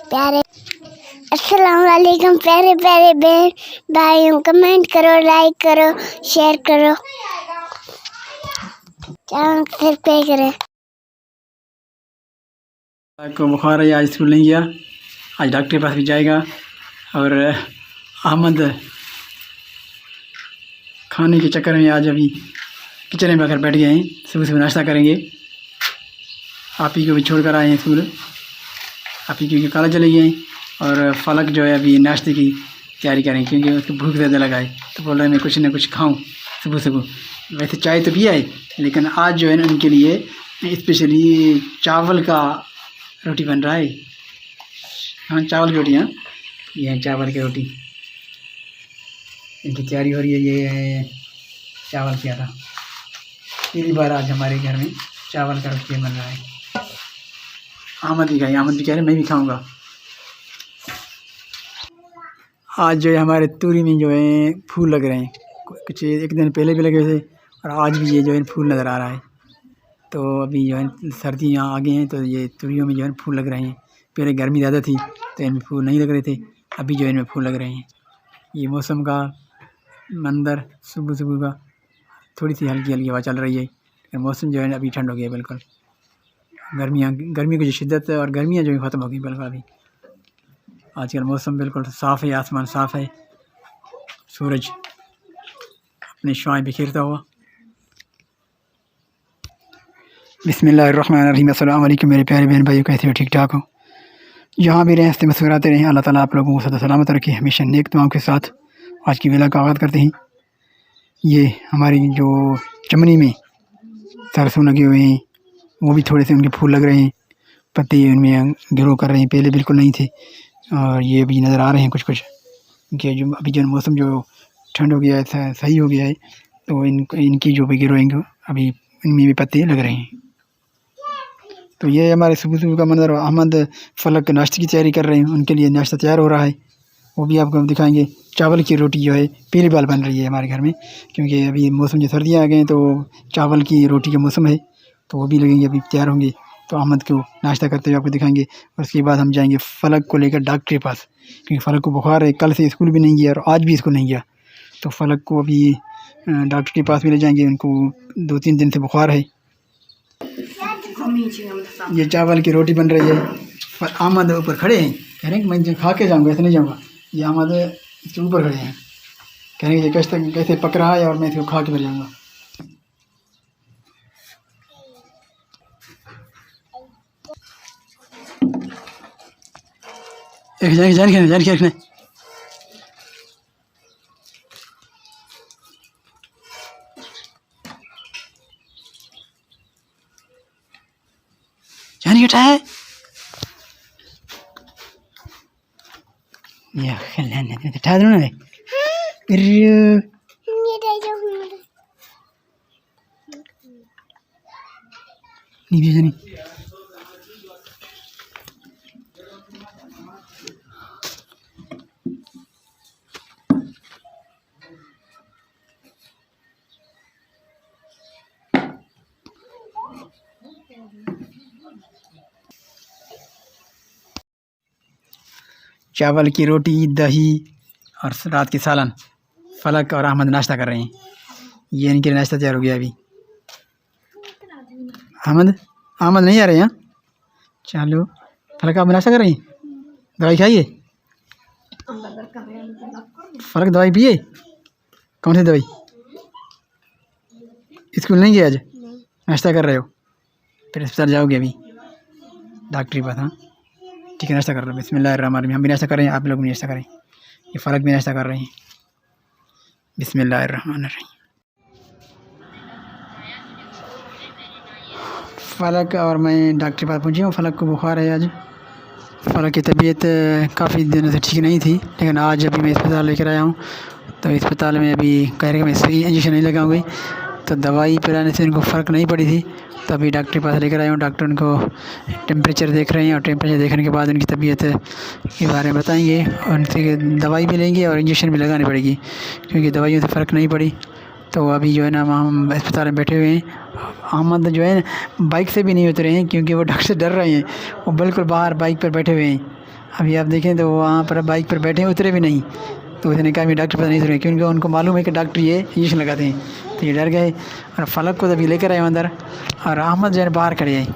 प्यारे अस्सलाम वालेकुम प्यारे प्यारे बहन भाइयों, कमेंट करो, लाइक करो, शेयर करो, चैनल सब्सक्राइब करें। को बुखार है, आज स्कूल नहीं गया, आज डॉक्टर के पास भी जाएगा। और अहमद खाने के चक्कर में आज अभी किचन में आकर बैठ गए हैं। सुबह सुबह नाश्ता करेंगे। आप ही को भी छोड़ कर आए हैं स्कूल, आप ही क्योंकि कॉलेज चले गए हैं। और फलक जो है अभी नाश्ते की तैयारी करें क्योंकि उसको भूख ज़्यादा लगा है, तो बोल रहे हैं मैं कुछ ना कुछ खाऊं सुबह सुबह। वैसे चाय तो पिया है, लेकिन आज जो है ना उनके लिए स्पेशली चावल का रोटी बन रहा है। हाँ, चावल की रोटी। हाँ, ये है चावल की रोटी, इनकी तैयारी हो रही है। ये है चावल किया था, पहली बार आज हमारे घर में चावल का रोटी बन रहा है। अहमद भी खाए, अहमद भी कह रहे मैं भी खाऊंगा। आज जो है हमारे तूरी में जो है फूल लग रहे हैं, कुछ एक दिन पहले भी लगे थे और आज भी ये जो है फूल नज़र आ रहा है। तो अभी जो है सर्दियाँ आ गई हैं, तो ये तूरियों में जो है फूल लग रहे हैं। पहले गर्मी ज़्यादा थी तो इनमें फूल नहीं लग रहे थे, अभी जो है इनमें फूल लग रहे हैं। ये मौसम का मंदर सुबह सुबह का, थोड़ी सी हल्की हल्की हवा चल रही है, लेकिन मौसम जो है अभी ठंड हो गया बिल्कुल। गर्मी की जो शिद्दत है और गर्मियाँ जो है ख़त्म हो गई बिल्कुल। अभी आजकल मौसम बिल्कुल साफ़ है, आसमान साफ़ है, सूरज अपनी शुआएं बिखेरता हुआ। बिस्मिल्लाहिर्रहमानिर्रहीम। अस्सलाम वालेकुम मेरे प्यारे बहन भाइयों, कैसे हो? ठीक ठाक हो? जहाँ भी रहें हंसते मुस्कुराते रहें। अल्लाह ताला आप लोगों को सदा सलामत रखे, हमेशा नेक दुआओं के साथ। आज की वेला का आगाज़ करते हैं। ये हमारी जो चमनी में सरसों लगे हुए हैं, वो भी थोड़े से उनके फूल लग रहे हैं, पत्ते उनमें ग्रो कर रहे हैं, पहले बिल्कुल नहीं थे। और ये भी नज़र आ रहे हैं कुछ कुछ कि जो अभी जो मौसम जो ठंड हो गया है, सही हो गया है, तो इनकी जो भी ग्रोइंग अभी इनमें भी पत्ते लग रहे हैं। तो ये हमारे सुबह सुबह का मंजर। अहमद फलक नाश्ते की तैयारी कर रहे हैं, उनके लिए नाश्ता तैयार हो रहा है, वो भी आपको हम दिखाएंगे। चावल की रोटी जो है पहली बार बन रही है हमारे घर में, क्योंकि अभी मौसम जो सर्दियाँ आ गए हैं तो चावल की रोटी का मौसम है, तो वो भी लगेंगे, अभी तैयार होंगे। तो अहमद को नाश्ता करते हुए आपको दिखाएंगे। और उसके बाद हम जाएंगे फलक को लेकर डॉक्टर के पास, क्योंकि फलक को बुखार है, कल से स्कूल भी नहीं गया और आज भी स्कूल नहीं गया। तो फलक को अभी डॉक्टर के पास भी ले जाएंगे, उनको 2-3 दिन से बुखार है। ये चावल की रोटी बन रही है, पर अहमद ऊपर खड़े हैं, कह रहे हैं कि मैं खा के जाऊँगा, ऐसे नहीं जाऊँगा। ये अहमद इसके ऊपर खड़े हैं, कह रहे हैं कि कैसे पक रहा है और मैं इसको खा के फिर जाऊँगा। जान रखना। जान हटा है या हटा दो ना। नहीं चावल की रोटी, दही और रात की सालन। फलक और अहमद नाश्ता कर रहे हैं, ये इनके लिए नाश्ता तैयार हो गया अभी। अहमद नहीं आ रहे हैं? चलो, फलक आप नाश्ता कर रही हैं? दवाई खाइए। फलक दवाई पिए? कौन सी दवाई? स्कूल नहीं गए आज? नाश्ता कर रहे हो, फिर अस्पताल जाओगे अभी डॉक्टर के पास। हाँ ठीक है, नाश्ता कर रहे हो। बिस्मिल्लाहिर्रहमानिर्रहीम। हम भी नाश्ता कर रहे हैं, आप लोग भी नाश्ता करें। ये फलक भी नाश्ता कर रहे हैं। बिस्मिल्लाहिर्रहमानिर्रहीम। फलक और मैं डॉक्टर के पास पहुँचे हूँ। फलक को बुखार है आज। फलक की तबीयत काफ़ी दिनों से ठीक नहीं थी, लेकिन आज अभी मैं अस्पताल लेकर आया हूँ। तो अस्पताल में अभी कह रहे हैं मैं सुई इंजेक्शन नहीं लगाऊंगी, तो दवाई पिलाने से इनको फ़र्क नहीं पड़ी थी, तो अभी डॉक्टर के पास लेकर आया हूँ। डॉक्टर उनको टेम्परेचर देख रहे हैं और टेम्परेचर देखने के बाद उनकी तबीयत के बारे में बताएंगे और उनसे दवाई भी लेंगे और इंजेक्शन भी लगानी पड़ेगी, क्योंकि दवाइयों से फ़र्क नहीं पड़ी। तो अभी जो है ना हम अस्पताल में बैठे हुए हैं। अहमद जो है ना बाइक से भी नहीं उतरे हैं, क्योंकि वो डॉक्टर से डर रहे हैं, वो बिल्कुल बाहर बाइक पर बैठे हुए हैं। अभी आप देखें तो वहाँ पर बाइक पर बैठे उतरे भी नहीं, तो उसने कहा मैं डॉक्टर पता नहीं सुने, क्योंकि उनको मालूम है कि डॉक्टर ये इंजेक्शन लगाते हैं, तो ये डर गए और फलक को तभी लेकर आए अंदर, और अहमद जो है बाहर खड़े आए।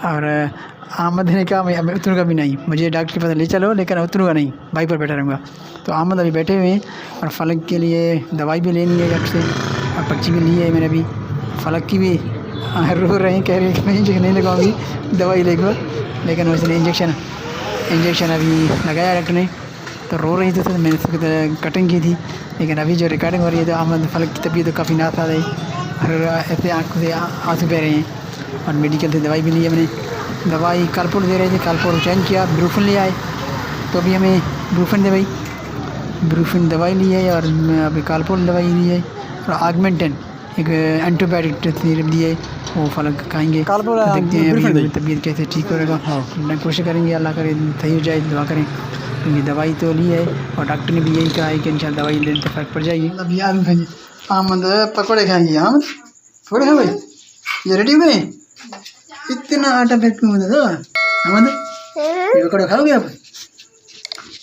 और अहमद ने कहा मैं उतरूँगा भी नहीं, मुझे डॉक्टर के पास ले चलो, लेकिन उतरूँगा नहीं, बाइक पर बैठा रहूँगा। तो अहमद अभी बैठे हुए हैं और फलक के लिए दवाई भी लेनी है डॉक्टर से, और पर्ची भी ली है मैंने अभी। फलक की भी रो रहे हैं, कह रहे हैं कि मैं इंजेक्शन नहीं लगाऊंगी, दवाई लेकर, लेकिन उसने इंजेक्शन अभी लगाया डॉक्टर ने, तो रो रही थी, तो मैंने उसकी कटिंग की थी। लेकिन अभी जो रिकॉर्डिंग हो रही है तो अहमद फलक की तबीयत तो काफ़ी नासाज है, और ऐसे आँखों से आंसू बह रहे हैं। और मेडिकल से दवाई भी ली है मैंने, दवाई कालपोर दे रहे थे, कालपोर चेंज किया, ब्रूफिन ले आए, तो अभी हमें ब्रूफिन दे भाई, ब्रूफिन दवाई ली है, और अभी कालपोर दवाई ली है, और आगमेंटन एक एंटीबायोटिक सिरप दी है, वो फलक खाएंगे। देखते हैं अभी तबीयत कैसे ठीक होगा। मैं कोशिश करेंगे, अल्लाह करे सही हो जाए, दुआ करें, क्योंकि दवाई तो ली है और डॉक्टर ने भी यही कहा है कि इंशाल्लाह दवाई लेने से फ़र्क पड़ जाएगी। अभी आलू खाएंगे, अहमद पकौड़े खाएंगे। अहमद पकौड़े खाओ भाई, ये रेडी हो गए? इतना आटा फेंक क्यों होता था अहमद? ये पकौड़े खाओगे आप?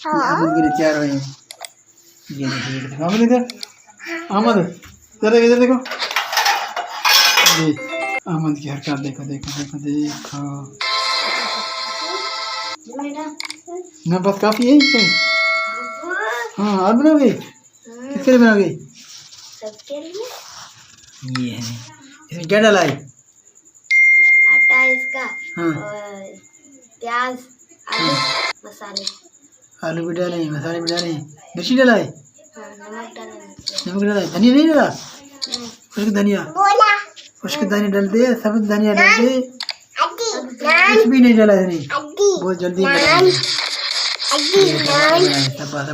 अहमद के लिए तैयार हुए हैं, ये देखिए अहमद, इधर इधर देखो, ये अहमद की हरकत देखो देखो देखो देखो ना, बस काफ़ी है इससे। हाँ और बनाओगे? किसके लिए बनाओगे? सबके लिए। ये है, इसमें क्या डाला है? आटा इसका, हाँ, और प्याज, आलू, मसाले, आलू भी डाले, मसाले भी डाले, मिर्ची डाला है, नमक डाला, नमक डाला है, धनिया नहीं डाला? उसके धनिया, उसके धनिया डाल दे, सब धनिया डाल दे, कुछ भी नहीं डाला है, बहुत जल्दी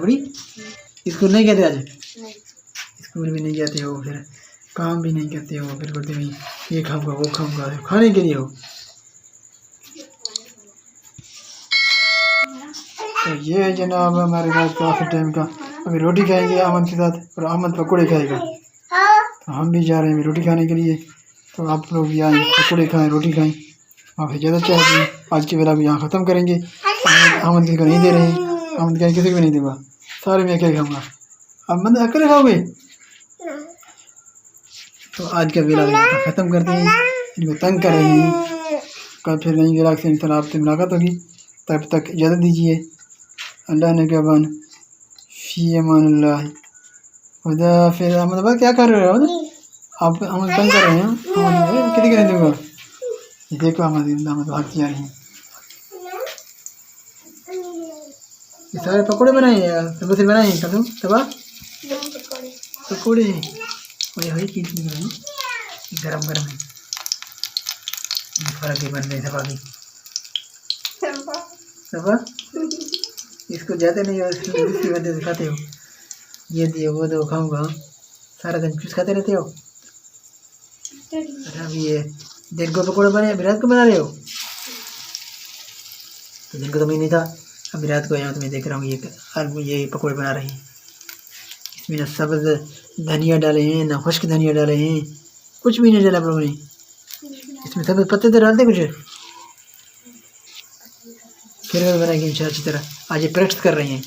बड़ी। स्कूल नहीं कहते आज? स्कूल भी नहीं जाते हो, फिर काम भी नहीं करते हो, फिर बोलते नहीं ये खाऊंगा वो खाऊंगा, खाने के लिए हो। तो ये है जनाब हमारे पास काफ़ी टाइम का। अभी रोटी खाएंगे अहमद के साथ, और अहमद पकौड़े खाएगा, तो हम भी जा रहे हैं रोटी खाने के लिए। तो आप लोग भी आएँ, पकौड़े खाएँ, रोटी खाएँ, आप इजाज़त चाहते हैं। आज की वेला भी यहाँ ख़त्म करेंगे। अहमद किसी को नहीं दे रहे हैं, अहमद कहीं किसी को नहीं दूँगा, सारे मैं अकेले खाऊँगा। अहमद अकेले खाओगे? तो आज का वेला यहाँ ख़त्म करते हैं, इनको तंग कर रहे हैं। कल फिर नई वेला से इंशाल्लाह आपसे मुलाकात होगी, तब तक इजाज़त दीजिए। अल्लाह ने क्या बन फ़ी अमानिल्लाह, खुदा फिर। अहमद क्या कर रहे हो आप? अहमद तंग कर रहे हैं, किसी को नहीं दूँगा। ये देखो अहमद भागती आ रही हैं। ये सारे पकौड़े बनाए हैं, सुबह से बनाए हैं कसम तबा पकौड़े, वही चीज़ बनाई, गरम गरम है, फर्क ही बन रही सफा की सफा। इसको जाते नहीं हो, इसकी वजह से खाते हो, ये दिए वो दो खाऊंगा, सारा दिन कुछ खाते रहते हो। अच्छा अभी ये दिन को पकौड़े बने, अभी रात को बना रहे हो? तो दिन को तो मैं नहीं था, अभी रात को आया तो मैं देख रहा हूँ ये पकौड़े बना रहे हैं। इसमें ना सब्ज़ धनिया डाले हैं, ना खुश्क धनिया डाले हैं, कुछ भी नहीं डाला लोगों ने। इसमें सब्ज़ पत्ते तो डालते कुछ, फिर मैं बनाएंगे इंशाल्लाह अच्छी तरह। आज ये प्रैक्टिस कर रहे हैं।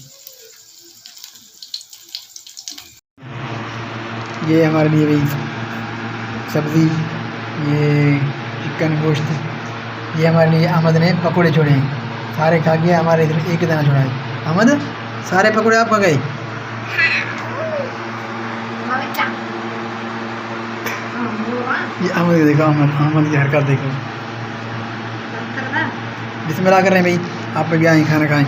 ये हमारे लिए भी सब्ज़ी, ये चिकन गोश्त, ये हमारे लिए अहमद ने पकौड़े छोड़े हैं, सारे खा गया, हमारे इधर एक ही दाना छोड़ा है। अहमद सारे पकौड़े आप खा गए? ये अहमद देखो, अहमद की हरकत देखो, बिस्मिल्लाह कर रहे हैं भाई, आप भी आएँ खाना खाएं।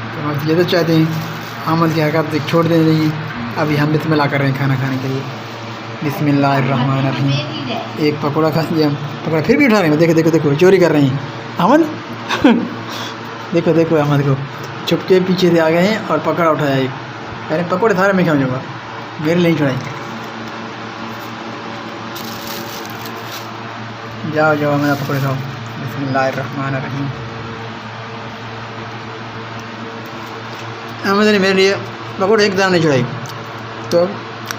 तो आप ये तो चाहते हैं अहमद की हरकत छोड़ देने रही, अभी हम बिस्मिल्लाह कर रहे हैं खाना खाने के लिए। बिस्मिल्लाहिर्रहमानिर्रहीम। एक पकौड़ा खा लिया, पकौड़ा फिर भी उठा रहे हैं, देखो देखो देखो चोरी कर रहे हैं अहमद। देखो देखो अहमद को छुपके पीछे से आ गए हैं और पकड़ा उठाया एक, अरे पकौड़े सारे मैं खाऊंगा, मेरे लिए चढ़ाई। जाओ जाओ मेरा पकौड़े खाओ। बिस्मिल्लाहिर्रहमानिर्रहीम। अहमद ने मेरे लिए पकौड़े एक दाना नहीं चढ़ाई, तो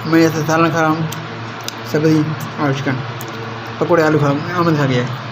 मैं ऐसे सालन खा रहा हूँ, सब्ज़ी और चिकन, पकौड़े आलू खा, अहमद खा गया है।